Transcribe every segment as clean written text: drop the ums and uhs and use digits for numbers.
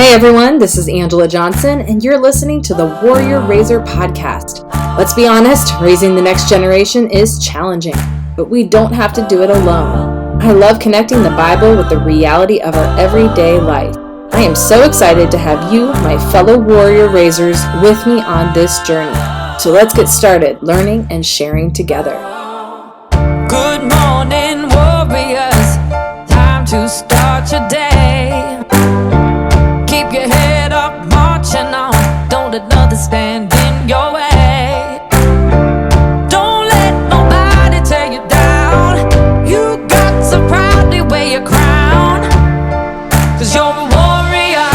Hey everyone, this is Angela Johnson, and you're listening to the Warrior Raiser podcast. Let's be honest, raising the next generation is challenging, but we don't have to do it alone. I love connecting the Bible with the reality of our everyday life. I am so excited to have you, my fellow Warrior Raisers, with me on this journey. So let's get started learning and sharing together. Good morning, warriors. Time to start your day. Keep your head up, marching on. Don't let nothing stand in your way. Don't let nobody tear you down. You got to proudly wear your crown, 'cause you're a warrior.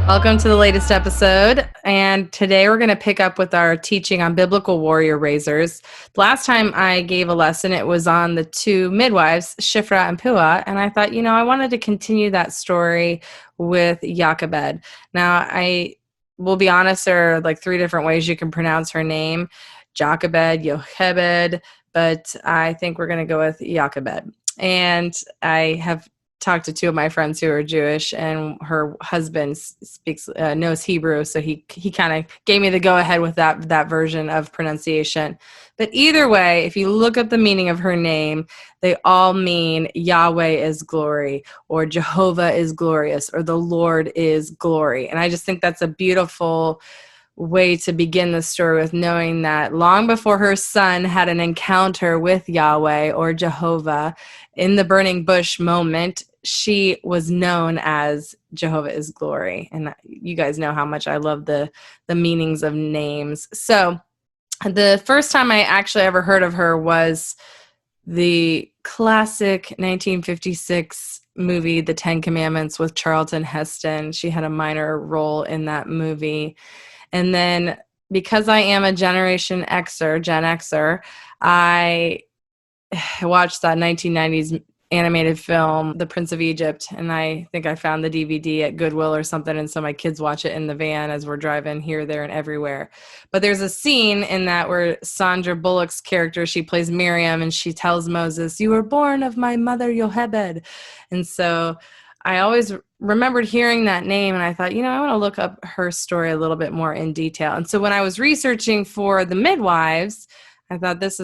Welcome to the latest episode, and today we're going to pick up with our teaching on biblical warrior raisers. The last time I gave a lesson, it was on the two midwives, Shiphrah and Puah, and I thought, I wanted to continue that story with Jochebed. Now, I will be honest, there are like three different ways you can pronounce her name, Jochebed, Jochebed, but I think we're going to go with Jochebed. And I have talked to two of my friends who are Jewish, and her husband knows Hebrew, so he kind of gave me the go ahead with that version of pronunciation. But either way, if you look up the meaning of her name, they all mean Yahweh is glory, or Jehovah is glorious, or the Lord is glory. And I just think that's a beautiful way to begin the story, with knowing that long before her son had an encounter with Yahweh or Jehovah in the burning bush moment, she was known as Jehovah is glory. And you guys know how much I love the meanings of names. So the first time I actually ever heard of her was the classic 1956 movie, The Ten Commandments, with Charlton Heston. She had a minor role in that movie. And then because I am a Gen Xer, I watched that 1990s animated film, The Prince of Egypt, and I think I found the DVD at Goodwill or something, and so my kids watch it in the van as we're driving here, there, and everywhere. But there's a scene in that where Sandra Bullock's character, she plays Miriam, and she tells Moses, "You were born of my mother Jochebed." And so I always remembered hearing that name, and I thought, I want to look up her story a little bit more in detail. And so when I was researching for the midwives, I thought this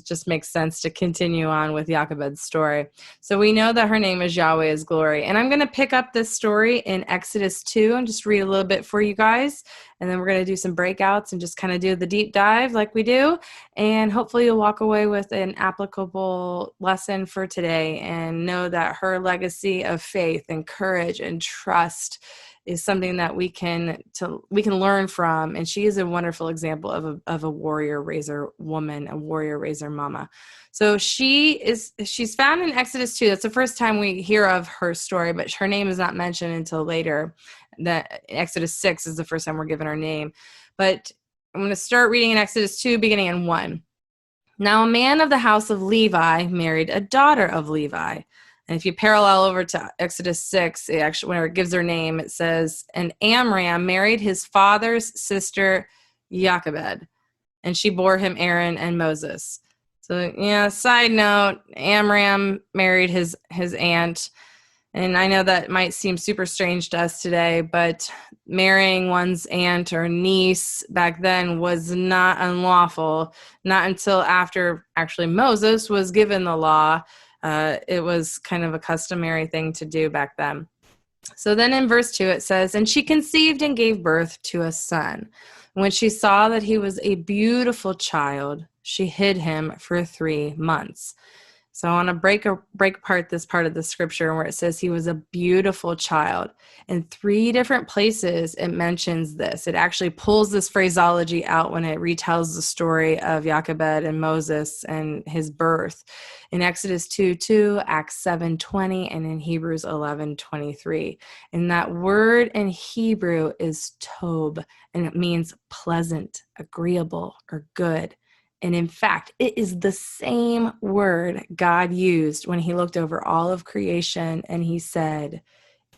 just makes sense to continue on with Jochebed's story. So we know that her name is Yahweh is glory. And I'm going to pick up this story in Exodus 2 and just read a little bit for you guys. And then we're going to do some breakouts and just kind of do the deep dive like we do. And hopefully you'll walk away with an applicable lesson for today and know that her legacy of faith and courage and trust is something that we can learn from. And she is a wonderful example of a warrior raiser woman, a warrior raiser mama. So she's found in Exodus 2. That's the first time we hear of her story, but her name is not mentioned until later. That Exodus 6 is the first time we're given her name. But I'm going to start reading in Exodus 2, beginning in 1. Now a man of the house of Levi married a daughter of Levi. And if you parallel over to Exodus 6, whenever it gives her name, it says, "And Amram married his father's sister Jochebed, and she bore him Aaron and Moses." So, side note, Amram married his aunt. And I know that might seem super strange to us today, but marrying one's aunt or niece back then was not unlawful. Not until after actually Moses was given the law. It was kind of a customary thing to do back then. So then in verse 2 it says, "And she conceived and gave birth to a son. When she saw that he was a beautiful child, she hid him for 3 months." So I want to break apart this part of the scripture where it says he was a beautiful child. In 3 different places, it mentions this. It actually pulls this phraseology out when it retells the story of Jochebed and Moses and his birth. In Exodus 2:2, Acts 7:20, and in Hebrews 11:23. And that word in Hebrew is tob, and it means pleasant, agreeable, or good. And in fact, it is the same word God used when he looked over all of creation and he said,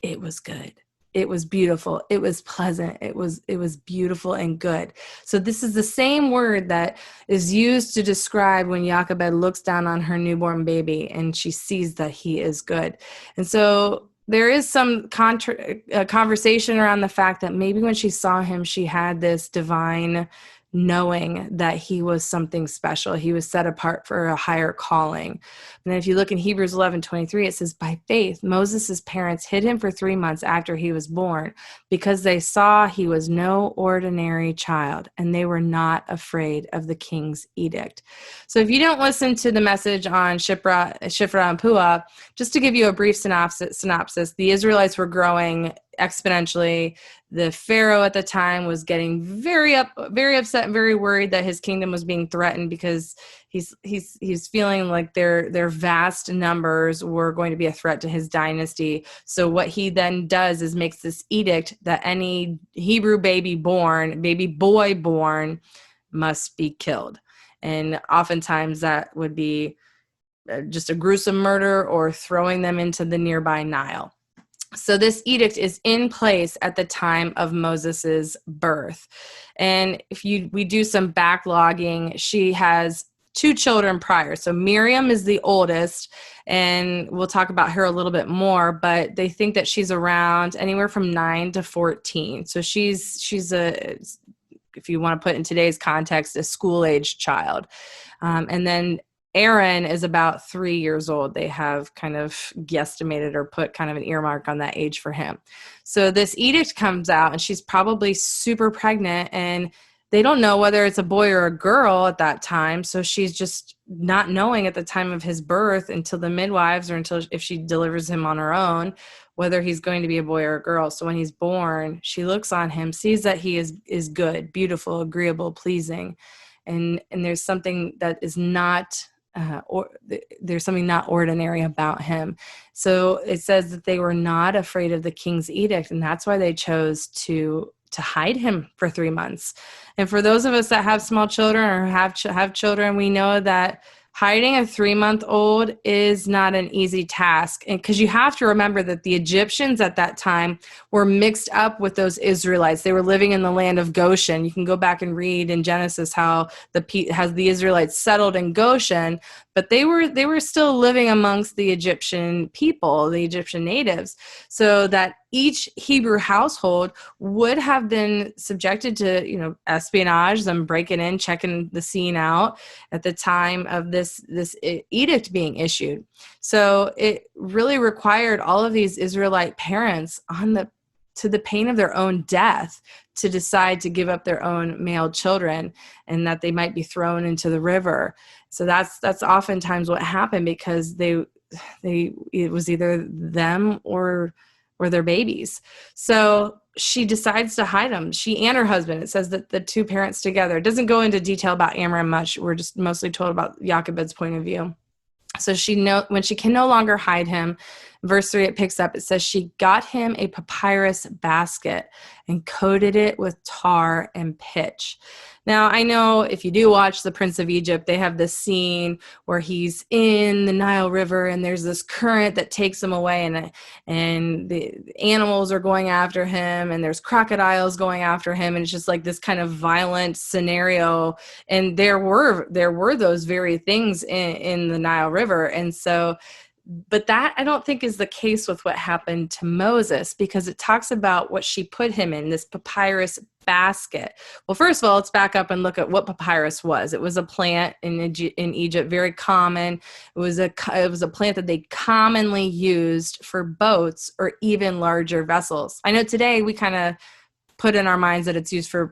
"It was good. It was beautiful. It was pleasant. It was beautiful and good." So this is the same word that is used to describe when Jochebed looks down on her newborn baby and she sees that he is good. And so there is some conversation around the fact that maybe when she saw him, she had this divine knowing that he was something special. He was set apart for a higher calling. And then if you look in Hebrews 11:23, it says, by faith, Moses' parents hid him for 3 months after he was born because they saw he was no ordinary child and they were not afraid of the king's edict. So if you don't listen to the message on Shifra and Puah, just to give you a brief synopsis, the Israelites were growing exponentially. The Pharaoh at the time was getting very upset and very worried that his kingdom was being threatened because he's feeling like their vast numbers were going to be a threat to his dynasty. So what he then does is makes this edict that any Hebrew baby boy born must be killed. And oftentimes that would be just a gruesome murder or throwing them into the nearby Nile. So this edict is in place at the time of Moses's birth. And if we do some backlogging, she has 2 children prior. So Miriam is the oldest, and we'll talk about her a little bit more, but they think that she's around anywhere from 9 to 14. So she's a, if you want to put in today's context, a school-age child. And then Aaron is about 3 years old. They have kind of guesstimated or put kind of an earmark on that age for him. So this edict comes out and she's probably super pregnant and they don't know whether it's a boy or a girl at that time. So she's just not knowing at the time of his birth until the midwives or until if she delivers him on her own, whether he's going to be a boy or a girl. So when he's born, she looks on him, sees that he is good, beautiful, agreeable, pleasing. And there's something that is not there's something not ordinary about him. So it says that they were not afraid of the king's edict, and that's why they chose to hide him for 3 months. And for those of us that have small children or have children, we know that hiding a 3-month-old is not an easy task. And because you have to remember that the Egyptians at that time were mixed up with those Israelites. They were living in the land of Goshen. You can go back and read in Genesis how the Israelites settled in Goshen, but they were still living amongst the Egyptian people, the Egyptian natives. So that each Hebrew household would have been subjected to, espionage, them breaking in, checking the scene out at the time of this edict being issued. So it really required all of these Israelite parents to the pain of their own death to decide to give up their own male children and that they might be thrown into the river. So that's oftentimes what happened because it was either them or their babies. So she decides to hide them. She and her husband. It says that the 2 parents together. It doesn't go into detail about Amram much. We're just mostly told about Jochebed's point of view. So when she can no longer hide him, verse 3, it picks up. It says she got him a papyrus basket and coated it with tar and pitch. Now, I know if you do watch The Prince of Egypt, they have this scene where he's in the Nile River and there's this current that takes him away and the animals are going after him and there's crocodiles going after him. And it's just like this kind of violent scenario. And there were those very things in the Nile River. And so, but that I don't think is the case with what happened to Moses, because it talks about what she put him in, this papyrus basket. Well, first of all, let's back up and look at what papyrus was. It was a plant in Egypt, very common. It was a plant that they commonly used for boats or even larger vessels. I know today we kind of put in our minds that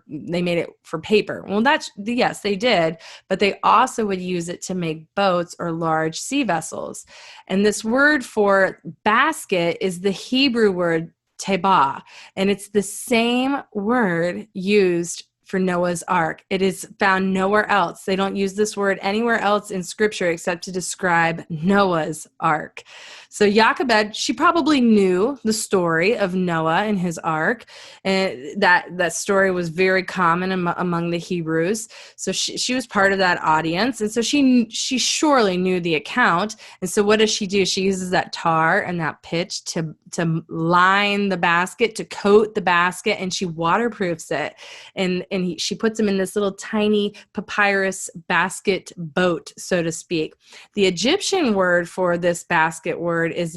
they made it for paper. Well, yes, they did, but they also would use it to make boats or large sea vessels. And this word for basket is the Hebrew word tebah, and it's the same word used for Noah's Ark. It is found nowhere else. They don't use this word anywhere else in Scripture except to describe Noah's Ark. So Jochebed, she probably knew the story of Noah and his ark, and that story was very common among the Hebrews. So she was part of that audience, and so she surely knew the account. And so what does she do? She uses that tar and that pitch to line the basket, to coat the basket, and she waterproofs it. And and she puts him in this little tiny papyrus basket boat, so to speak. The Egyptian word for this basket word is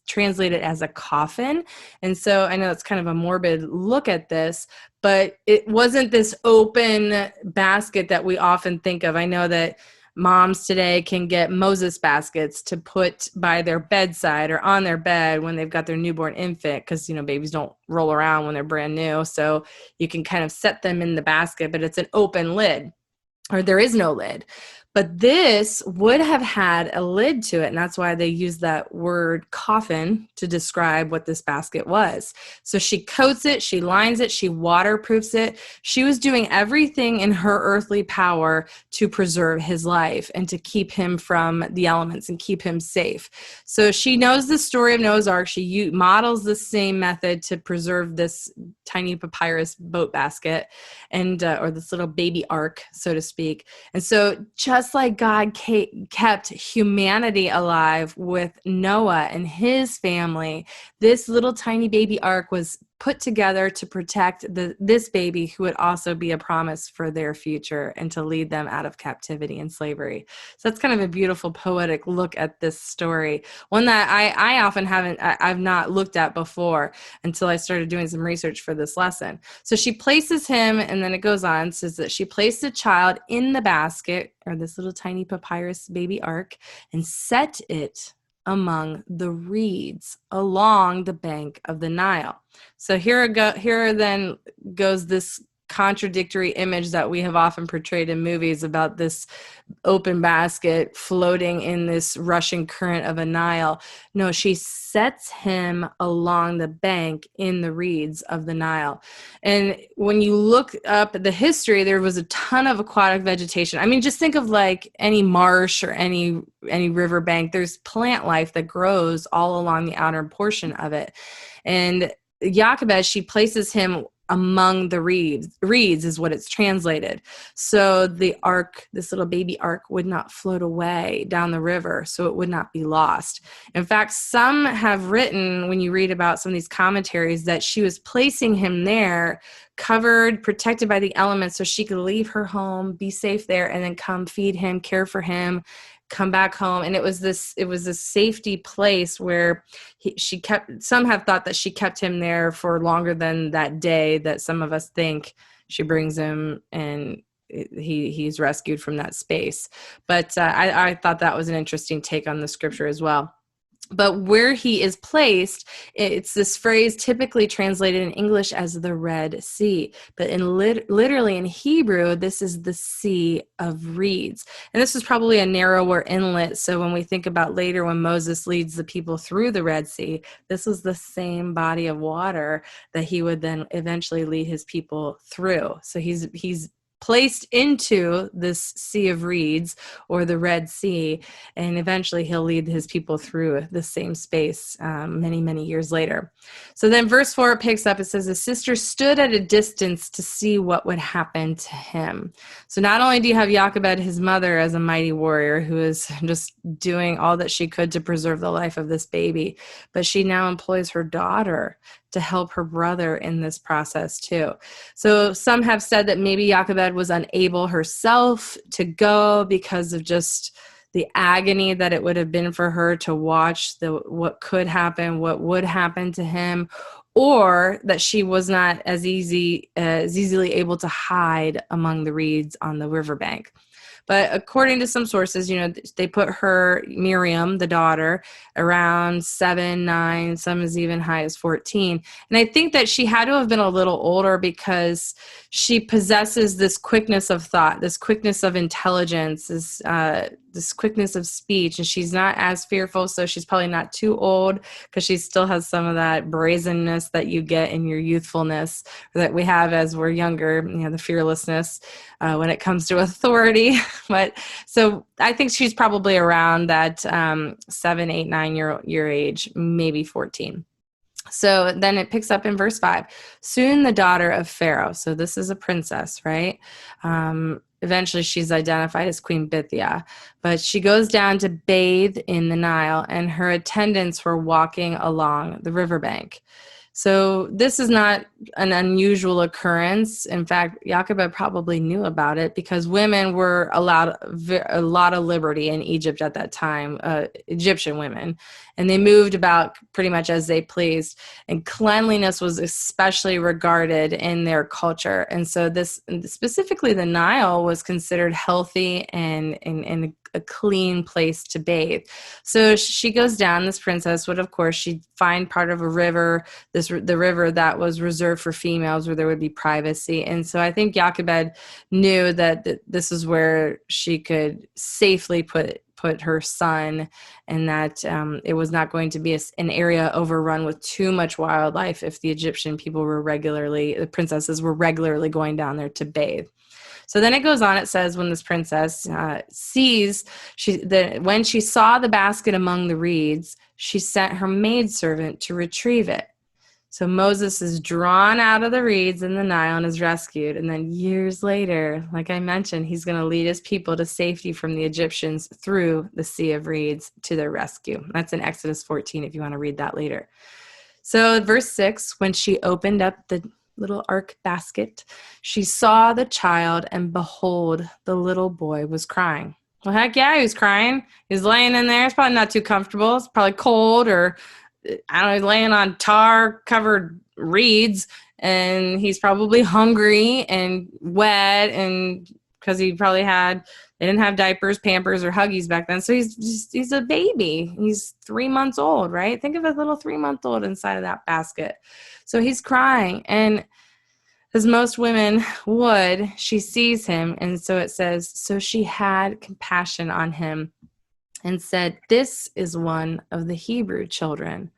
translated as a coffin. And so I know it's kind of a morbid look at this, but it wasn't this open basket that we often think of. I know that moms today can get Moses baskets to put by their bedside or on their bed when they've got their newborn infant, because, babies don't roll around when they're brand new. So you can kind of set them in the basket, but it's an open lid, or there is no lid. But this would have had a lid to it, and that's why they use that word coffin to describe what this basket was. So she coats it, she lines it, she waterproofs it. She was doing everything in her earthly power to preserve his life and to keep him from the elements and keep him safe. So she knows the story of Noah's Ark. She models the same method to preserve this tiny papyrus boat basket, and or this little baby ark, so to speak. And so just like God kept humanity alive with Noah and his family, this little tiny baby ark was put together to protect this baby who would also be a promise for their future and to lead them out of captivity and slavery. So that's kind of a beautiful poetic look at this story, one that I often I've not looked at before until I started doing some research for this lesson. So she places him, and then it goes on, says that she placed a child in the basket, or this little tiny papyrus baby ark, and set it among the reeds along the bank of the Nile. So here then goes this contradictory image that we have often portrayed in movies about this open basket floating in this rushing current of a Nile. No, she sets him along the bank in the reeds of the Nile. And when you look up the history, there was a ton of aquatic vegetation. I mean, just think of like any marsh or any riverbank. There's plant life that grows all along the outer portion of it. And Jochebed, she places him among the reeds is what it's translated. So the ark, this little baby ark, would not float away down the river, so it would not be lost. In fact, some have written, when you read about some of these commentaries, that she was placing him there, covered, protected by the elements, so she could leave her home, be safe there, and then come feed him, care for him, come back home. And it was this safety place where some have thought that she kept him there for longer than that day that some of us think. She brings him and he's rescued from that space. But I thought that was an interesting take on the scripture as well. But where he is placed, it's this phrase typically translated in English as the Red Sea. But literally in Hebrew, this is the Sea of Reeds. And this is probably a narrower inlet. So when we think about later when Moses leads the people through the Red Sea, this was the same body of water that he would then eventually lead his people through. So he's placed into this Sea of Reeds, or the Red Sea, and eventually he'll lead his people through the same space many, many years later. So then verse 4, it picks up, it says, the sister stood at a distance to see what would happen to him. So not only do you have Jochebed, his mother, as a mighty warrior who is just doing all that she could to preserve the life of this baby, but she now employs her daughter to help her brother in this process too. So some have said that maybe Jochebed was unable herself to go because of just the agony that it would have been for her to watch what could happen, what would happen to him, or that she was not as easily able to hide among the reeds on the riverbank. But according to some sources, they put her, Miriam, the daughter, around 7, 9, some as even high as 14. And I think that she had to have been a little older because she possesses this quickness of thought, this quickness of intelligence, this quickness of speech, and she's not as fearful, so she's probably not too old because she still has some of that brazenness that you get in your youthfulness, or that we have as we're younger, the fearlessness when it comes to authority. But so I think she's probably around that 7, 8, 9 year age, maybe 14. So then it picks up in verse 5. Soon the daughter of Pharaoh. So this is a princess, right? Eventually she's identified as Queen Bithia, but she goes down to bathe in the Nile, and her attendants were walking along the riverbank. So this is not an unusual occurrence. In fact, Jochebed probably knew about it because women were allowed a lot of liberty in Egypt at that time, Egyptian women, and they moved about pretty much as they pleased. And cleanliness was especially regarded in their culture. And so this, specifically the Nile, was considered healthy and a clean place to bathe. So she goes down, this princess would, of course, she'd find part of a river, the river that was reserved for females where there would be privacy. And so I think Jochebed knew that this is where she could safely put her son, and that it was not going to be an area overrun with too much wildlife if the Egyptian people the princesses were regularly going down there to bathe. So then it goes on, it says, when this princess when she saw the basket among the reeds, she sent her maidservant to retrieve it. So Moses is drawn out of the reeds in the Nile and is rescued. And then years later, like I mentioned, he's going to lead his people to safety from the Egyptians through the Sea of Reeds to their rescue. That's in Exodus 14 if you want to read that later. So verse 6, when she opened up the little ark basket, she saw the child, and behold, the little boy was crying. Well, heck yeah, he was crying. He was laying in there. It's probably not too comfortable. It's probably cold, or I don't know, he's laying on tar-covered reeds, and he's probably hungry and wet, and because they didn't have diapers, Pampers, or Huggies back then. So he's a baby. He's 3 months old, right? Think of a little 3-month-old inside of that basket. So he's crying, and as most women would, she sees him, and so it says, so she had compassion on him and said, this is one of the Hebrew children.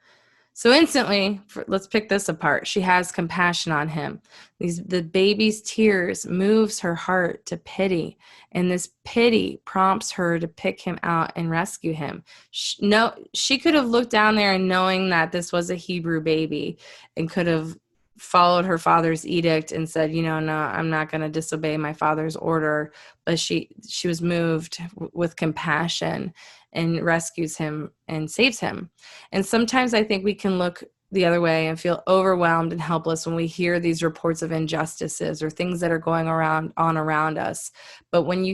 So instantly, let's pick this apart. She has compassion on him. The baby's tears moves her heart to pity, and this pity prompts her to pick him out and rescue him. She could have looked down there and knowing that this was a Hebrew baby and could have followed her father's edict and said, no, I'm not going to disobey my father's order. But she was moved with compassion and rescues him and saves him. And sometimes I think we can look the other way and feel overwhelmed and helpless when we hear these reports of injustices or things that are going around us. But when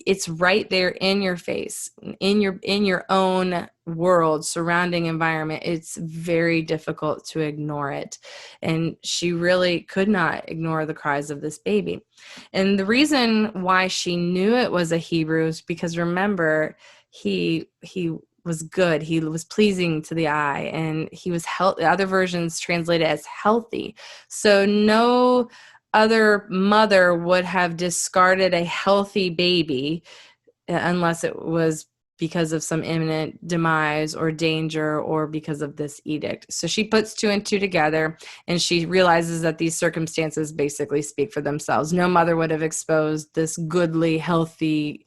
it's right there in your face, in your own world, surrounding environment, it's very difficult to ignore it. And she really could not ignore the cries of this baby. And the reason why she knew it was a Hebrew is because, remember, he was good. He was pleasing to the eye, and he was healthy. Other versions translate it as healthy. So no other mother would have discarded a healthy baby unless it was because of some imminent demise or danger or because of this edict. So she puts 2 and 2 together, and she realizes that these circumstances basically speak for themselves. No mother would have exposed this goodly, healthy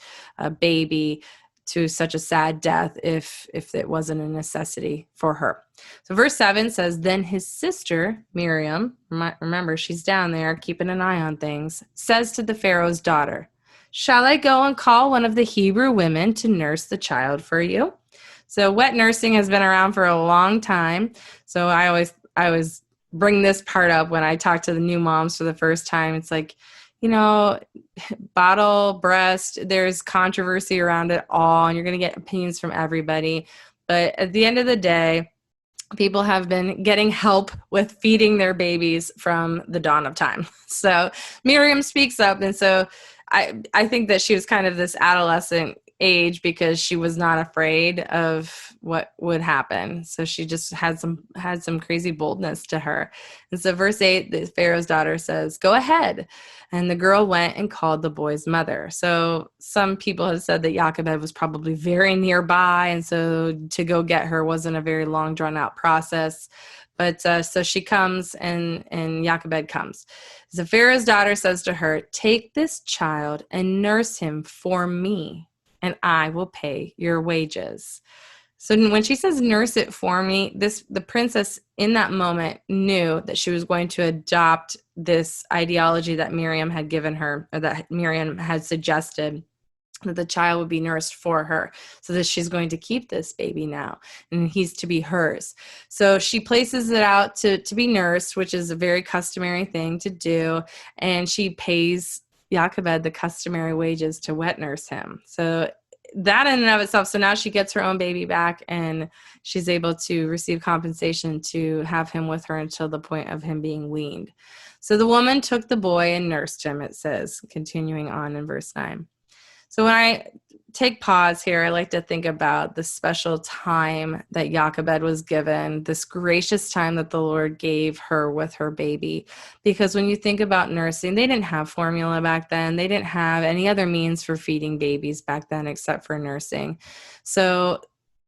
baby to such a sad death if it wasn't a necessity for her. So verse 7 says, then his sister, Miriam, remember, she's down there keeping an eye on things, says to the Pharaoh's daughter, shall I go and call one of the Hebrew women to nurse the child for you? So wet nursing has been around for a long time. So I always bring this part up when I talk to the new moms for the first time. It's like, bottle, breast, there's controversy around it all, and you're going to get opinions from everybody. But at the end of the day, people have been getting help with feeding their babies from the dawn of time. So Miriam speaks up, and so I think that she was kind of this adolescent age because she was not afraid of what would happen. So she just had some crazy boldness to her. And so verse 8, the Pharaoh's daughter says, go ahead. And the girl went and called the boy's mother. So some people have said that Jochebed was probably very nearby, and so to go get her wasn't a very long drawn out process. But so she comes, and Jochebed comes. So Pharaoh's daughter says to her, take this child and nurse him for me, and I will pay your wages. So when she says nurse it for me, the princess in that moment knew that she was going to adopt this ideology that Miriam had given her, or that Miriam had suggested, that the child would be nursed for her, so that she's going to keep this baby now, and he's to be hers. So she places it out to be nursed, which is a very customary thing to do, and she pays Jochebed the customary wages to wet nurse him. So that in and of itself, so now she gets her own baby back, and she's able to receive compensation to have him with her until the point of him being weaned. So the woman took the boy and nursed him, it says, continuing on in verse 9. So when I take pause here, I like to think about the special time that Jochebed was given, this gracious time that the Lord gave her with her baby. Because when you think about nursing, they didn't have formula back then. They didn't have any other means for feeding babies back then except for nursing. So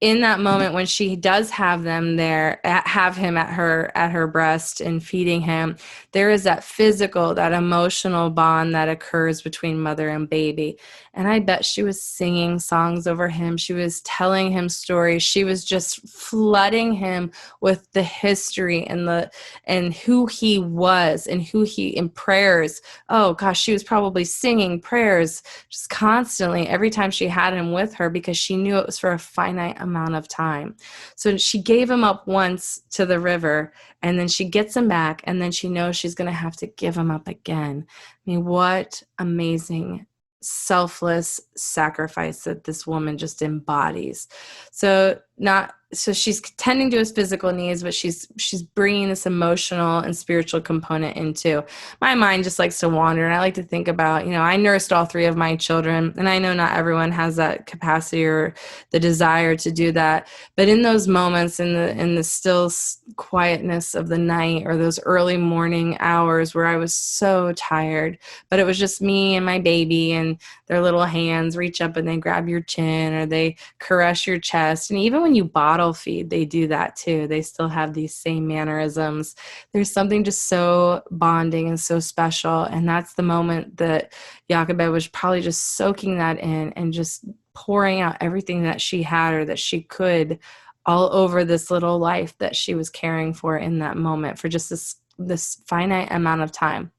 in that moment when she does have them there, have him at her breast and feeding him, there is that physical, that emotional bond that occurs between mother and baby. And I bet she was singing songs over him. She was telling him stories. She was just flooding him with the history and who he was and who he in prayers. Oh gosh, she was probably singing prayers just constantly every time she had him with her, because she knew it was for a finite amount of time. So she gave him up once to the river, and then she gets him back, and then she knows she's going to have to give him up again. I mean, what amazing selfless sacrifice that this woman just embodies. So she's tending to his physical needs, but she's bringing this emotional and spiritual component into. My mind just likes to wander, and I like to think about, I nursed all three of my children, and I know not everyone has that capacity or the desire to do that, but in those moments, in the still quietness of the night or those early morning hours where I was so tired, but it was just me and my baby, and their little hands reach up and they grab your chin or they caress your chest. And even when you bottle feed, they do that too. They still have these same mannerisms. There's something just so bonding and so special. And that's the moment that Jochebed was probably just soaking that in and just pouring out everything that she had or that she could all over this little life that she was caring for in that moment for just this finite amount of time.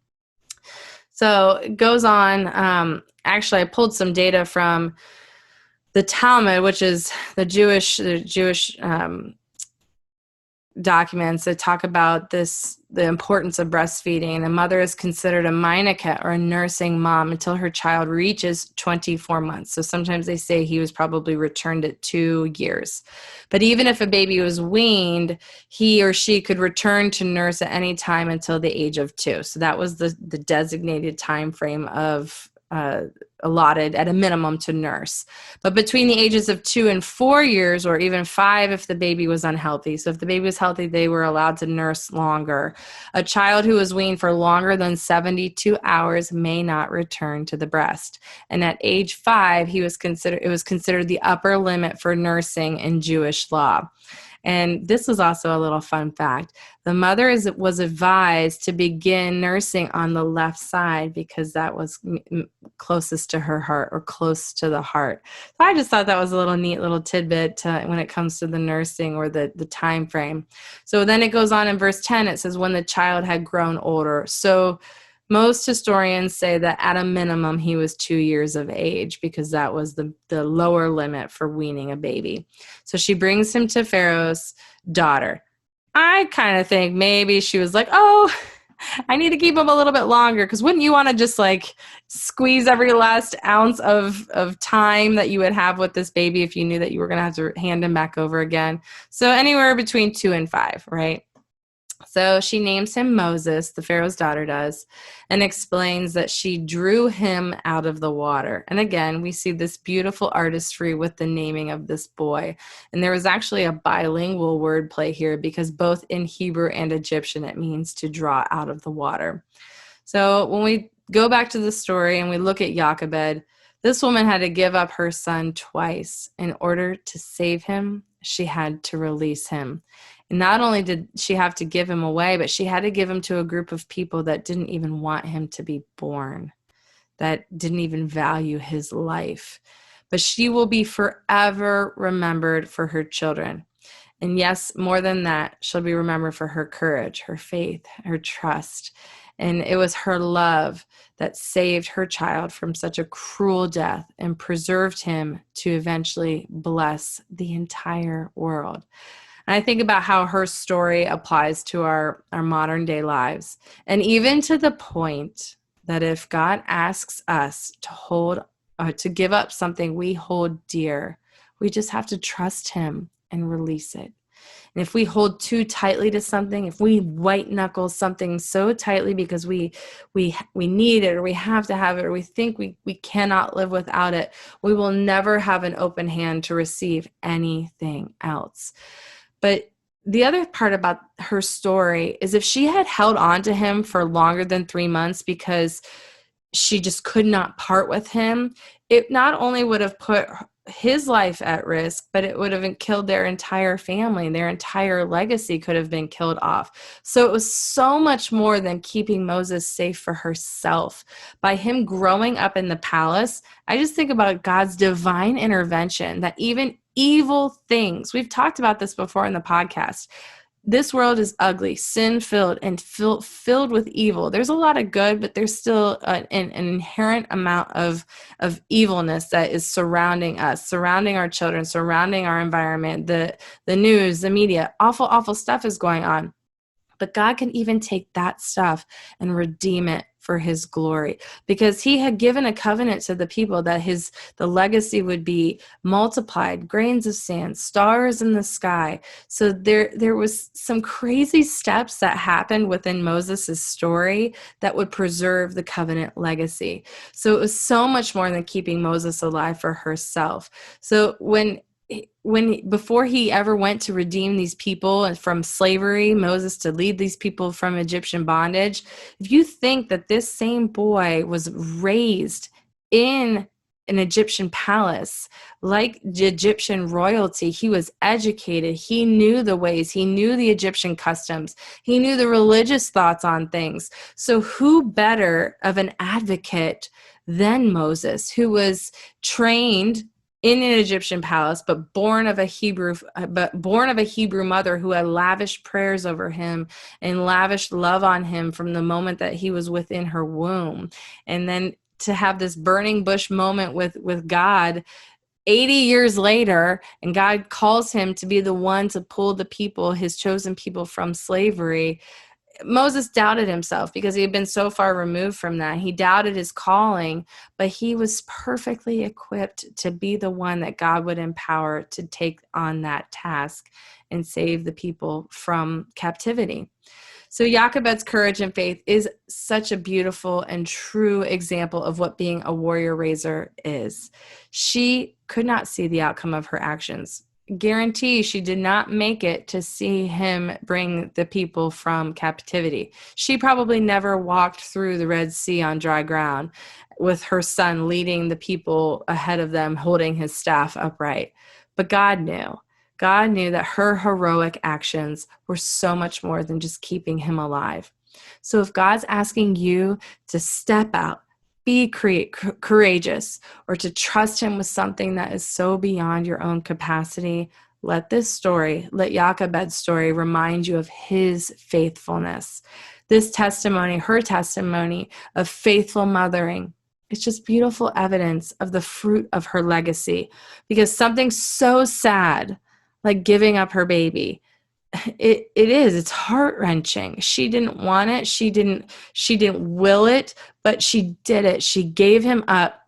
So it goes on. Actually, I pulled some data from the Talmud, which is the Jewish documents that talk about the importance of breastfeeding. A mother is considered a meineket, or a nursing mom, until her child reaches 24 months. So sometimes they say he was probably returned at 2 years. But even if a baby was weaned, he or she could return to nurse at any time until the age of 2. So that was the designated time frame of allotted at a minimum to nurse. But between the ages of 2 and 4 years, or even 5 if the baby was unhealthy. So if the baby was healthy, they were allowed to nurse longer. A child who was weaned for longer than 72 hours may not return to the breast. And at age 5, it was considered the upper limit for nursing in Jewish law. And this was also a little fun fact. The mother was advised to begin nursing on the left side because that was closest to her heart, or close to the heart. So I just thought that was a little neat little tidbit when it comes to the nursing or the time frame. So then it goes on in verse 10, it says when the child had grown older. So most historians say that at a minimum he was 2 years of age, because that was the lower limit for weaning a baby. So she brings him to Pharaoh's daughter. I kind of think maybe she was like, oh, I need to keep him a little bit longer, because wouldn't you want to just like squeeze every last ounce of time that you would have with this baby if you knew that you were going to have to hand him back over again? So anywhere between 2 and 5, right? So she names him Moses, the Pharaoh's daughter does, and explains that she drew him out of the water. And again, we see this beautiful artistry with the naming of this boy. And there was actually a bilingual wordplay here, because both in Hebrew and Egyptian, it means to draw out of the water. So when we go back to the story and we look at Jochebed, this woman had to give up her son twice. In order to save him, she had to release him. And not only did she have to give him away, but she had to give him to a group of people that didn't even want him to be born, that didn't even value his life. But she will be forever remembered for her children. And yes, more than that, she'll be remembered for her courage, her faith, her trust. And it was her love that saved her child from such a cruel death and preserved him to eventually bless the entire world. And I think about how her story applies to our modern day lives. And even to the point that if God asks us to hold or to give up something we hold dear, we just have to trust him and release it. And if we hold too tightly to something, if we white knuckle something so tightly because we need it or we have to have it or we think we cannot live without it, we will never have an open hand to receive anything else. But the other part about her story is if she had held on to him for longer than 3 months because she just could not part with him, it not only would have put his life at risk, but it would have killed their entire family. Their entire legacy could have been killed off. So it was so much more than keeping Moses safe for herself. By him growing up in the palace, I just think about God's divine intervention, that even evil things, we've talked about this before in the podcast, this world is ugly, sin-filled, and filled with evil. There's a lot of good, but there's still an inherent amount of evilness that is surrounding us, surrounding our children, surrounding our environment, the news, the media. Awful stuff is going on. But God can even take that stuff and redeem it for his glory, because he had given a covenant to the people that the legacy would be multiplied, grains of sand, stars in the sky. So there was some crazy steps that happened within Moses' story that would preserve the covenant legacy. So it was so much more than keeping Moses alive for herself. So before he ever went to redeem these people from slavery, Moses to lead these people from Egyptian bondage, if you think that this same boy was raised in an Egyptian palace, like the Egyptian royalty, he was educated, he knew the ways, he knew the Egyptian customs, he knew the religious thoughts on things. So who better of an advocate than Moses, who was trained in an Egyptian palace, but born of a Hebrew mother who had lavished prayers over him and lavished love on him from the moment that he was within her womb. And then to have this burning bush moment with God 80 years later, and God calls him to be the one to pull the people, his chosen people, from slavery. Moses doubted himself because he had been so far removed from that. He doubted his calling, but he was perfectly equipped to be the one that God would empower to take on that task and save the people from captivity. So Jochebed's courage and faith is such a beautiful and true example of what being a warrior raiser is. She could not see the outcome of her actions. Guarantee she did not make it to see him bring the people from captivity. She probably never walked through the Red Sea on dry ground with her son leading the people ahead of them, holding his staff upright. But God knew. God knew that her heroic actions were so much more than just keeping him alive. So if God's asking you to step out, be courageous, or to trust him with something that is so beyond your own capacity, let Jochebed's story remind you of his faithfulness. This testimony, her testimony of faithful mothering, it's just beautiful evidence of the fruit of her legacy, because something so sad, like giving up her baby, it's heart-wrenching. She didn't want it. She didn't will it, but she did it. She gave him up.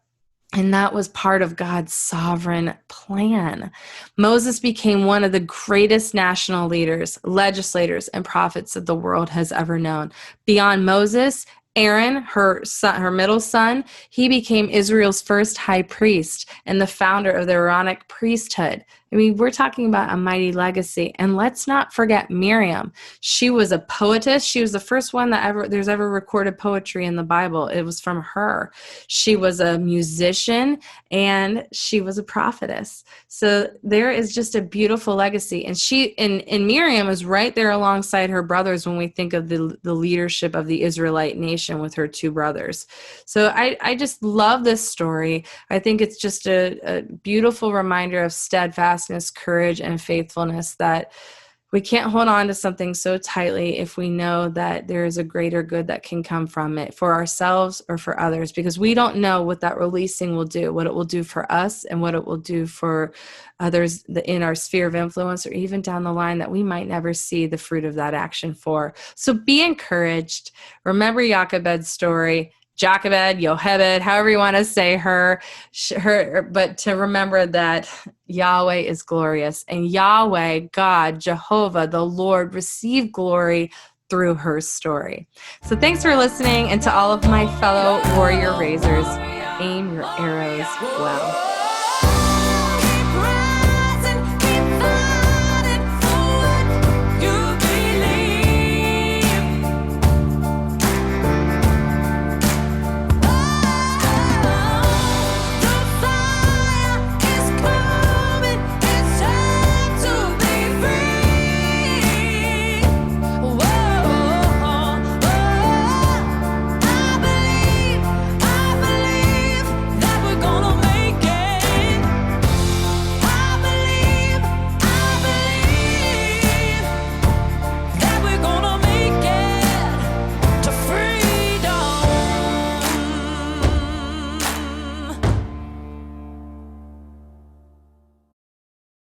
And that was part of God's sovereign plan. Moses became one of the greatest national leaders, legislators, and prophets that the world has ever known. Beyond Moses, Aaron, her middle son, he became Israel's first high priest and the founder of the Aaronic priesthood. I mean, we're talking about a mighty legacy. And let's not forget Miriam. She was a poetess. She was the first one there's ever recorded poetry in the Bible. It was from her. She was a musician and she was a prophetess. So there is just a beautiful legacy. And Miriam is right there alongside her brothers when we think of the leadership of the Israelite nation with her two brothers. So I just love this story. I think it's just a beautiful reminder of steadfastness, courage, and faithfulness that We can't hold on to something so tightly if we know that there is a greater good that can come from it for ourselves or for others, because we don't know what that releasing will do, what it will do for us and what it will do for others in our sphere of influence, or even down the line that we might never see the fruit of that action for. So be encouraged. Remember Jochebed's story. Jochebed, Jochebed, however you want to say her, but to remember that Yahweh is glorious, and Yahweh, God, Jehovah, the Lord, receive glory through her story. So thanks for listening, and to all of my fellow warrior raisers, aim your arrows well.